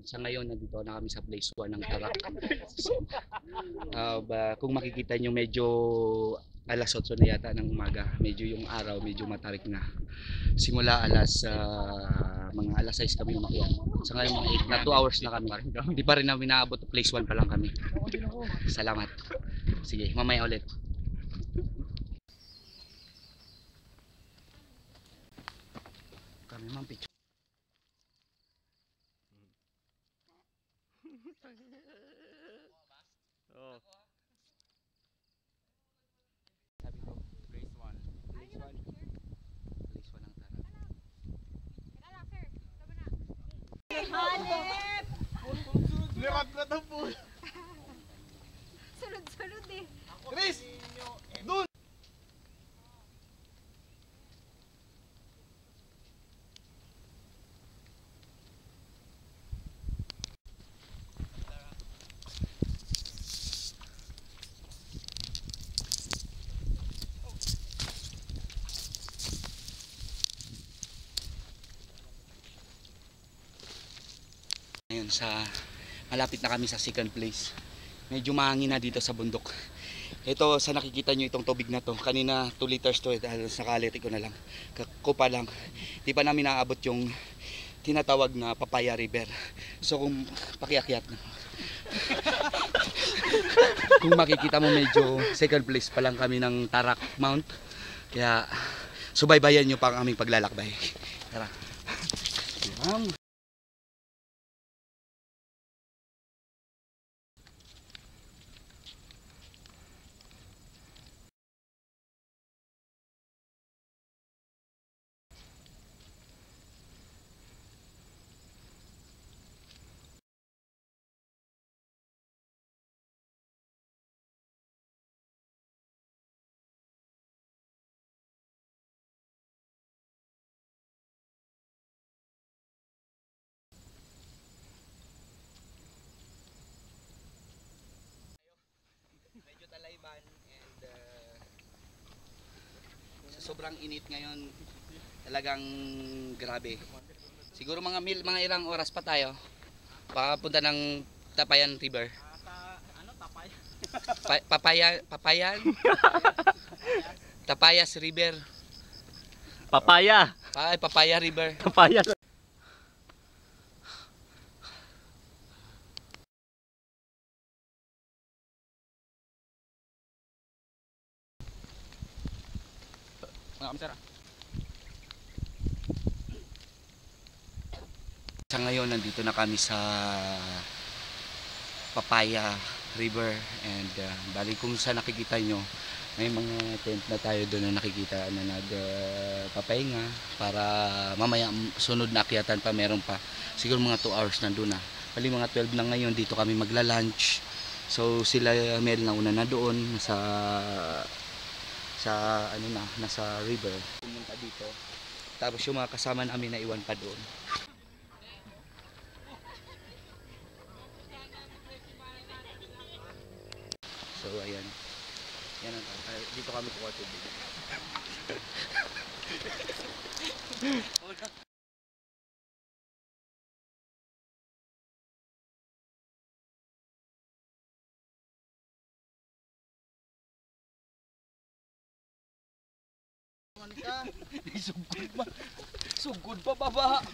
Sa ngayon, nandito na kami sa place 1 ng Tarak. Kung makikita nyo, medyo alas 8 na yata ng umaga. Medyo yung araw, medyo matarik na. Simula mga alas 6 kami umakyat. Sa ngayon, mga 8 na 2 hours na kami. Hindi pa rin namin naabot. Place 1 pa lang kami. Salamat. Sige, mamaya ulit. Kami mang picture. Oh. Sabi ko, place 1. Place 1. Place 1 ng Tarak. Hanep! Lirat na to po. Sunod-sunod eh. Chris! Dun! Ngayon malapit na kami sa second place. Medyo mahangin na dito sa bundok. Ito sa nakikita nyo itong tubig na to. Kanina 2 liters to dahil nakaliti ko na lang. Kupa lang. Di pa namin naabot yung tinatawag na Papaya River. So kung pakiakyat na. Kung makikita mo medyo second place pa lang kami ng Tarak Mount. Kaya subaybayan nyo pa ang aming paglalakbay. Tara. Medyo talayban and sa sobrang init ngayon talagang grabe. Siguro mga ilang oras pa tayo papunta ng Tapayan River. Ano, tapay? Papayan Tapayas River. Papaya! Papaya River. Papaya! Sa ngayon nandito na kami sa Papaya River and bali kung saan nakikita nyo may mga tent na tayo doon na nakikita na nagpapahinga para mamaya sunod na akyatan pa meron pa siguro mga 2 hours nandun na. Bali mga 12 na ngayon dito kami magla-lunch. So sila Mel na una na doon nasa river pumunta dito. Tapos yung mga kasama namin na iwan pa doon. So ayan. Yan ang dito kami kuha tubig. Sugod pa. Sugod pa baba.